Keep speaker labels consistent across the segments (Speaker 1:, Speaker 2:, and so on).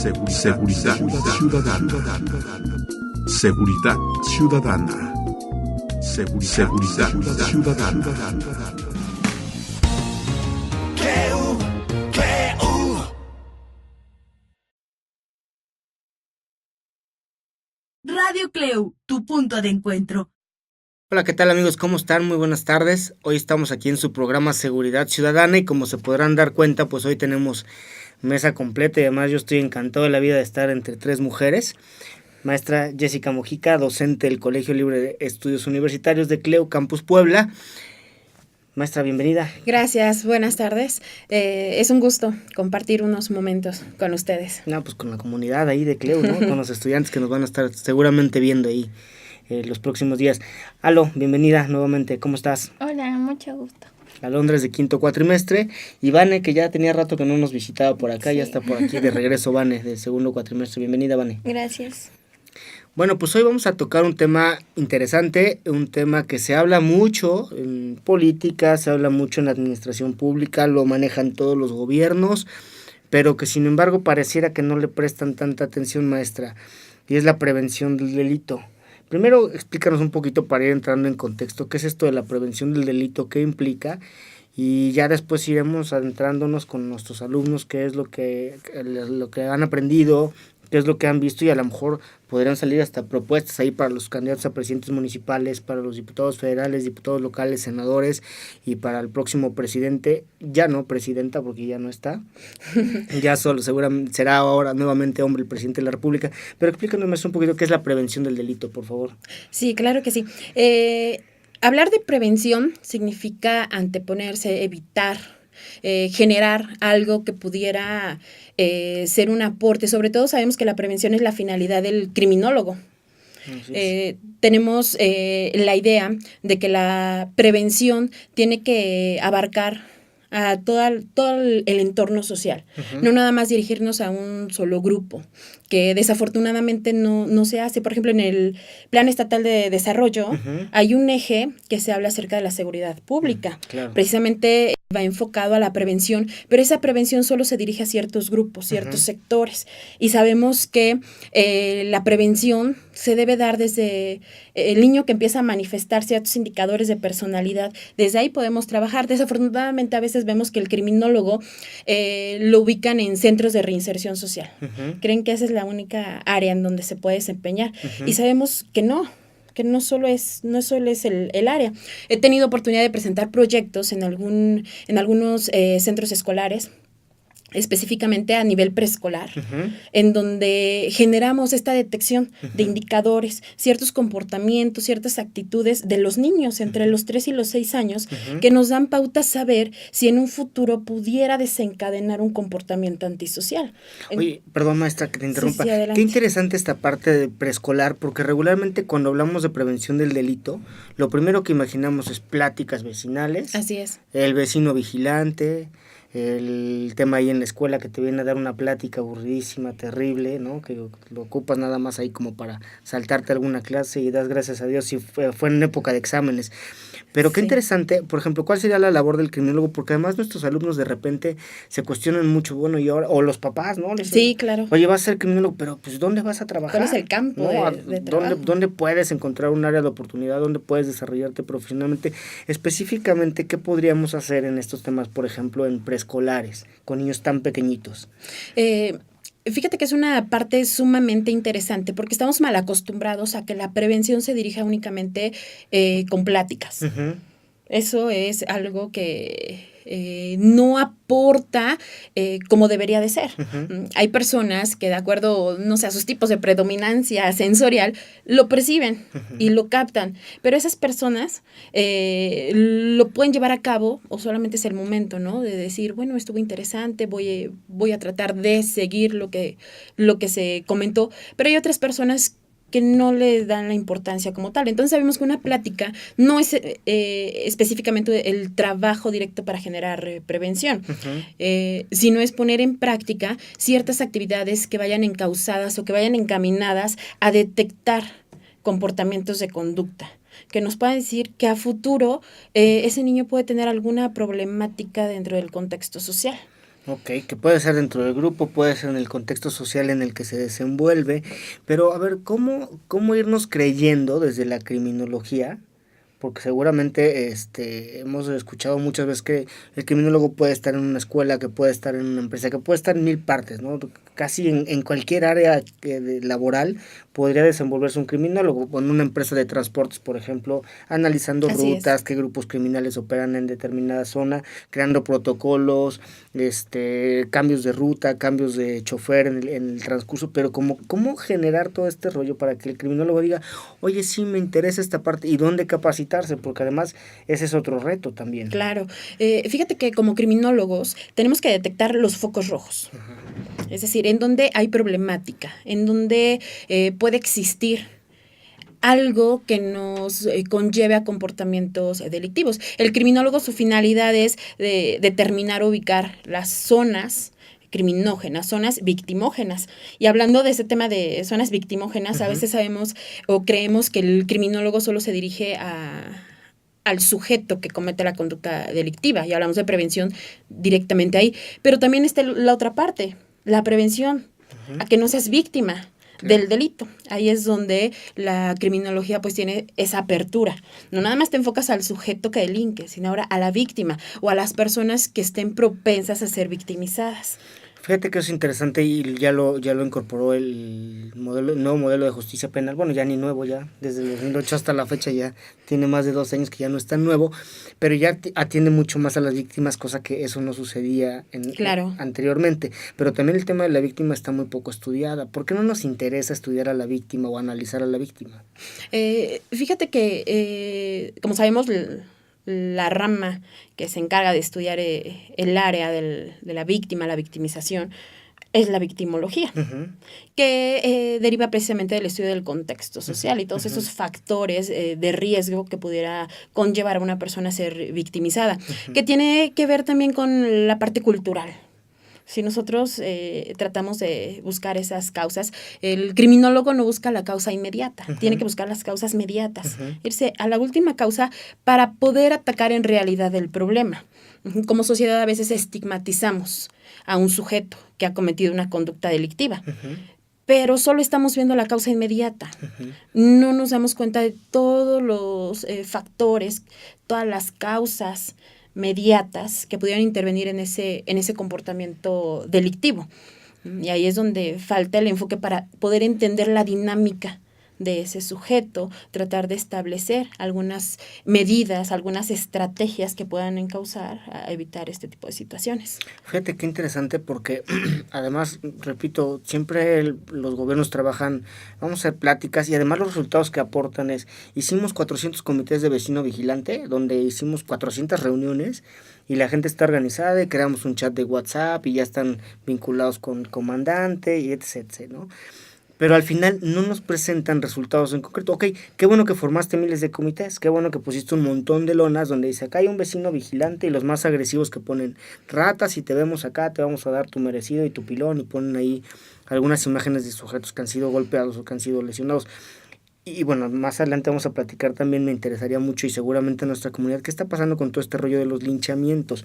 Speaker 1: Seguridad ciudadana. Seguridad ciudadana. Seguridad ciudadana.
Speaker 2: Radio CLEU, tu punto de encuentro.
Speaker 3: Hola, ¿qué tal amigos? ¿Cómo están? Muy buenas tardes. Hoy estamos aquí en su programa Seguridad Ciudadana y como se podrán dar cuenta, pues hoy tenemos mesa completa y además yo estoy encantado de la vida de estar entre tres mujeres. Maestra Jessica Mojica, docente del Colegio Libre de Estudios Universitarios de CLEU Campus Puebla. Maestra, bienvenida.
Speaker 4: Gracias, buenas tardes. Es un gusto compartir unos momentos con ustedes.
Speaker 3: No, pues con la comunidad ahí de CLEU, ¿no? Con los estudiantes que nos van a estar seguramente viendo ahí los próximos días. Aló, bienvenida nuevamente, ¿cómo estás?
Speaker 5: Hola, mucho gusto.
Speaker 3: Alondra es de quinto cuatrimestre y Vane, que ya tenía rato que no nos visitaba por acá,
Speaker 5: Sí.
Speaker 3: Ya está por aquí de regreso. Vane, de segundo cuatrimestre. Bienvenida, Vane.
Speaker 5: Gracias.
Speaker 3: Bueno, pues hoy vamos a tocar un tema interesante, un tema que se habla mucho en política, se habla mucho en la administración pública, lo manejan todos los gobiernos, pero que sin embargo pareciera que no le prestan tanta atención, maestra, y es la prevención del delito. Primero, explícanos un poquito para ir entrando en contexto, qué es esto de la prevención del delito, qué implica, y ya después iremos adentrándonos con nuestros alumnos, qué es lo que han aprendido, qué es lo que han visto y a lo mejor podrían salir hasta propuestas ahí para los candidatos a presidentes municipales, para los diputados federales, diputados locales, senadores y para el próximo presidente, ya no presidenta porque ya no está, ya solo seguramente será ahora nuevamente hombre el presidente de la República, pero explícanos más un poquito qué es la prevención del delito, por favor.
Speaker 4: Sí, claro que sí. Hablar de prevención significa anteponerse, evitar, generar algo que pudiera ser un aporte. Sobre todo sabemos que la prevención es la finalidad del criminólogo. Tenemos la idea de que la prevención tiene que abarcar a todo el entorno social, no nada más dirigirnos a un solo grupo, que desafortunadamente no se hace. Por ejemplo, en el Plan Estatal de Desarrollo hay un eje que se habla acerca de la seguridad pública, precisamente va enfocado a la prevención, pero esa prevención solo se dirige a ciertos grupos, ciertos sectores, y sabemos que la prevención se debe dar desde el niño que empieza a manifestar ciertos indicadores de personalidad. Desde ahí podemos trabajar. Desafortunadamente a veces vemos que el criminólogo lo ubican en centros de reinserción social. Creen que esa es la única área en donde se puede desempeñar y sabemos que no solo es el área. He tenido oportunidad de presentar proyectos en algunos centros escolares, específicamente a nivel preescolar, en donde generamos esta detección de indicadores, ciertos comportamientos, ciertas actitudes de los niños entre los 3 y los 6 años, que nos dan pautas saber si en un futuro pudiera desencadenar un comportamiento antisocial.
Speaker 3: Oye, perdón maestra que te interrumpa,
Speaker 4: sí,
Speaker 3: qué interesante esta parte de preescolar, porque regularmente cuando hablamos de prevención del delito, lo primero que imaginamos es pláticas vecinales.
Speaker 4: Así es.
Speaker 3: El vecino vigilante, el tema ahí en la escuela que te viene a dar una plática aburridísima, terrible, ¿no? Que lo ocupas nada más ahí como para saltarte alguna clase y das gracias a Dios si fue en época de exámenes. Pero qué interesante, por ejemplo, ¿cuál sería la labor del criminólogo? Porque además nuestros alumnos de repente se cuestionan mucho, bueno, y ahora, o los papás, ¿no?
Speaker 4: Sí, claro.
Speaker 3: Oye, vas a ser criminólogo, pero pues ¿dónde vas a trabajar?
Speaker 4: ¿Cuál es el campo de trabajo?
Speaker 3: ¿Dónde puedes encontrar un área de oportunidad? ¿Dónde puedes desarrollarte profesionalmente? Específicamente, ¿qué podríamos hacer en estos temas, por ejemplo, en preescolares, con niños tan pequeñitos?
Speaker 4: Fíjate que es una parte sumamente interesante porque estamos mal acostumbrados a que la prevención se dirija únicamente con pláticas. Eso es algo que no aporta como debería de ser. Hay personas que de acuerdo, no sé, a sus tipos de predominancia sensorial, lo perciben y lo captan, pero esas personas lo pueden llevar a cabo o solamente es el momento, ¿no? De decir, bueno, estuvo interesante, voy a tratar de seguir lo que se comentó, pero hay otras personas que no le dan la importancia como tal. Entonces sabemos que una plática no es específicamente el trabajo directo para generar prevención, sino es poner en práctica ciertas actividades que vayan encausadas o que vayan encaminadas a detectar comportamientos de conducta, que nos pueda decir que a futuro ese niño puede tener alguna problemática dentro del contexto social.
Speaker 3: Ok, que puede ser dentro del grupo, puede ser en el contexto social en el que se desenvuelve, pero a ver, ¿cómo irnos creyendo desde la criminología? Porque seguramente hemos escuchado muchas veces que el criminólogo puede estar en una escuela, que puede estar en una empresa, que puede estar en mil partes, ¿no? Casi en cualquier área laboral podría desenvolverse un criminólogo, o en una empresa de transportes, por ejemplo, analizando
Speaker 4: Así
Speaker 3: rutas,
Speaker 4: es.
Speaker 3: qué grupos criminales operan en determinada zona, creando protocolos, cambios de ruta, cambios de chofer en el transcurso, pero ¿cómo generar todo este rollo para que el criminólogo diga, oye, sí me interesa esta parte, y dónde capacitarse? Porque además ese es otro reto también.
Speaker 4: Claro. Fíjate que como criminólogos tenemos que detectar los focos rojos. Es decir, en donde hay problemática, en donde puede existir algo que nos conlleve a comportamientos delictivos. El criminólogo, su finalidad es determinar, ubicar las zonas criminógenas, zonas victimógenas. Y hablando de ese tema de zonas victimógenas, a veces sabemos o creemos que el criminólogo solo se dirige al sujeto que comete la conducta delictiva, y hablamos de prevención directamente ahí, pero también está la otra parte, la prevención, a que no seas víctima del delito. Ahí es donde la criminología pues tiene esa apertura. No nada más te enfocas al sujeto que delinque, sino ahora a la víctima o a las personas que estén propensas a ser victimizadas.
Speaker 3: Fíjate que es interesante y ya lo incorporó el nuevo modelo de justicia penal. Bueno, ya ni nuevo, ya desde el 2008 hasta la fecha ya tiene más de 2 años que ya no es tan nuevo, pero ya atiende mucho más a las víctimas, cosa que eso no sucedía anteriormente. Pero también el tema de la víctima está muy poco estudiada. ¿Por qué no nos interesa estudiar a la víctima o analizar a la víctima?
Speaker 4: Fíjate que, como sabemos, la rama que se encarga de estudiar el área de la víctima, la victimización, es la victimología, que deriva precisamente del estudio del contexto social y todos esos factores de riesgo que pudiera conllevar a una persona a ser victimizada, que tiene que ver también con la parte cultural. Si nosotros tratamos de buscar esas causas, el criminólogo no busca la causa inmediata, tiene que buscar las causas mediatas, irse a la última causa para poder atacar en realidad el problema. Como sociedad a veces estigmatizamos a un sujeto que ha cometido una conducta delictiva, pero solo estamos viendo la causa inmediata. No nos damos cuenta de todos los factores, todas las causas mediatas que pudieran intervenir en ese comportamiento delictivo. Y ahí es donde falta el enfoque para poder entender la dinámica de ese sujeto, tratar de establecer algunas medidas, algunas estrategias que puedan encauzar a evitar este tipo de situaciones.
Speaker 3: Fíjate qué interesante porque además, repito, siempre los gobiernos trabajan, vamos a hacer pláticas y además los resultados que aportan hicimos 400 comités de vecino vigilante, donde hicimos 400 reuniones y la gente está organizada y creamos un chat de WhatsApp y ya están vinculados con el comandante y etc., ¿no? Pero al final no nos presentan resultados en concreto. Ok, qué bueno que formaste miles de comités, qué bueno que pusiste un montón de lonas donde dice, acá hay un vecino vigilante, y los más agresivos que ponen ratas y te vemos acá, te vamos a dar tu merecido y tu pilón, y ponen ahí algunas imágenes de sujetos que han sido golpeados o que han sido lesionados. Y bueno, más adelante vamos a platicar también, me interesaría mucho y seguramente en nuestra comunidad, qué está pasando con todo este rollo de los linchamientos.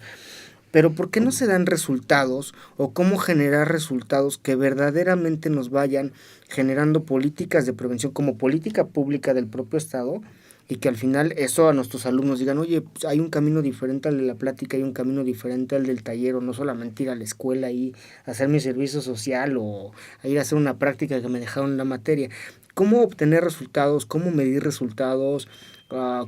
Speaker 3: Pero ¿por qué no se dan resultados o cómo generar resultados que verdaderamente nos vayan generando políticas de prevención como política pública del propio Estado y que al final eso a nuestros alumnos digan, oye, pues hay un camino diferente al de la plática, hay un camino diferente al del taller, o no solamente ir a la escuela y hacer mi servicio social o ir a hacer una práctica que me dejaron en la materia? ¿Cómo obtener resultados? ¿Cómo medir resultados?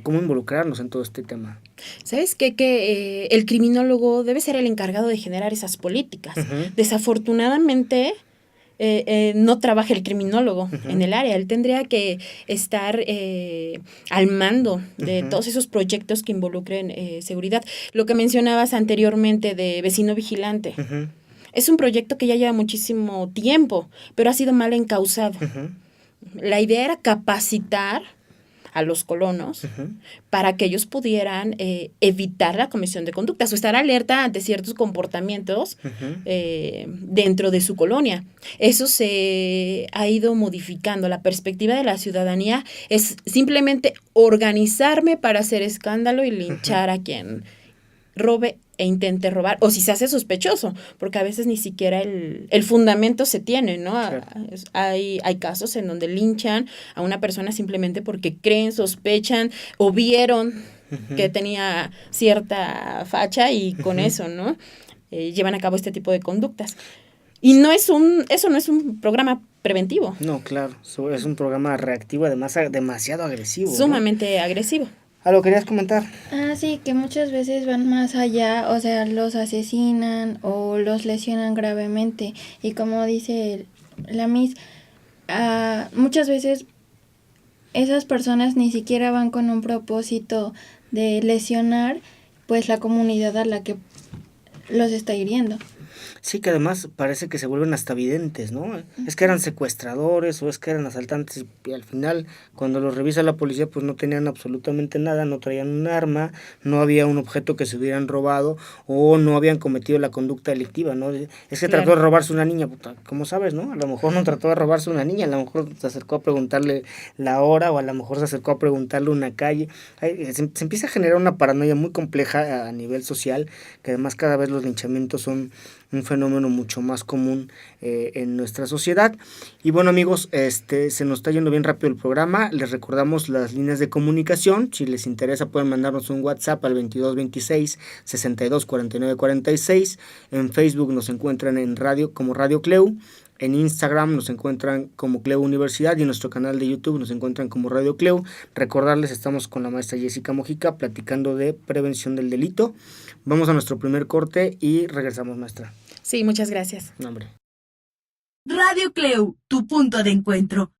Speaker 3: ¿Cómo involucrarnos en todo este tema?
Speaker 4: ¿Sabes qué? Que el criminólogo debe ser el encargado de generar esas políticas. Desafortunadamente, no trabaja el criminólogo en el área. Él tendría que estar al mando de todos esos proyectos que involucren seguridad. Lo que mencionabas anteriormente de vecino vigilante. Es un proyecto que ya lleva muchísimo tiempo, pero ha sido mal encauzado. La idea era capacitar a los colonos para que ellos pudieran evitar la comisión de conductas o estar alerta ante ciertos comportamientos dentro de su colonia. Eso se ha ido modificando. La perspectiva de la ciudadanía es simplemente organizarme para hacer escándalo y linchar a quien robe e intente robar, o si se hace sospechoso, porque a veces ni siquiera el fundamento se tiene, ¿no?
Speaker 3: Claro.
Speaker 4: Hay casos en donde linchan a una persona simplemente porque creen, sospechan o vieron que tenía cierta facha y con eso, ¿no? Llevan a cabo este tipo de conductas. Y eso no es un programa preventivo.
Speaker 3: No, claro, es un programa reactivo, además demasiado agresivo.
Speaker 4: Sumamente agresivo.
Speaker 3: ¿Algo querías comentar?
Speaker 5: Sí, que muchas veces van más allá, o sea, los asesinan o los lesionan gravemente. Y como dice la Miss, muchas veces esas personas ni siquiera van con un propósito de lesionar pues la comunidad a la que los está hiriendo.
Speaker 3: Sí, que además parece que se vuelven hasta videntes, ¿no? Es que eran secuestradores o es que eran asaltantes y al final cuando los revisa la policía pues no tenían absolutamente nada, no traían un arma, no había un objeto que se hubieran robado o no habían cometido la conducta delictiva, ¿no? Es que trató de robarse una niña, puta, ¿cómo sabes, no? A lo mejor no trató de robarse una niña, a lo mejor se acercó a preguntarle la hora o a lo mejor se acercó a preguntarle una calle. Se empieza a generar una paranoia muy compleja a nivel social, que además cada vez los linchamientos son un fenómeno mucho más común en nuestra sociedad. Y bueno, amigos, se nos está yendo bien rápido el programa. Les recordamos las líneas de comunicación. Si les interesa pueden mandarnos un WhatsApp al 2226 62 49 46. En Facebook nos encuentran en radio como Radio Cleu. En Instagram nos encuentran como Cleu Universidad y en nuestro canal de YouTube nos encuentran como Radio Cleu. Recordarles, estamos con la maestra Jessica Mojica platicando de prevención del delito. Vamos a nuestro primer corte y regresamos, maestra.
Speaker 4: Sí, muchas gracias.
Speaker 3: No, hombre.
Speaker 2: Radio Cleu, tu punto de encuentro.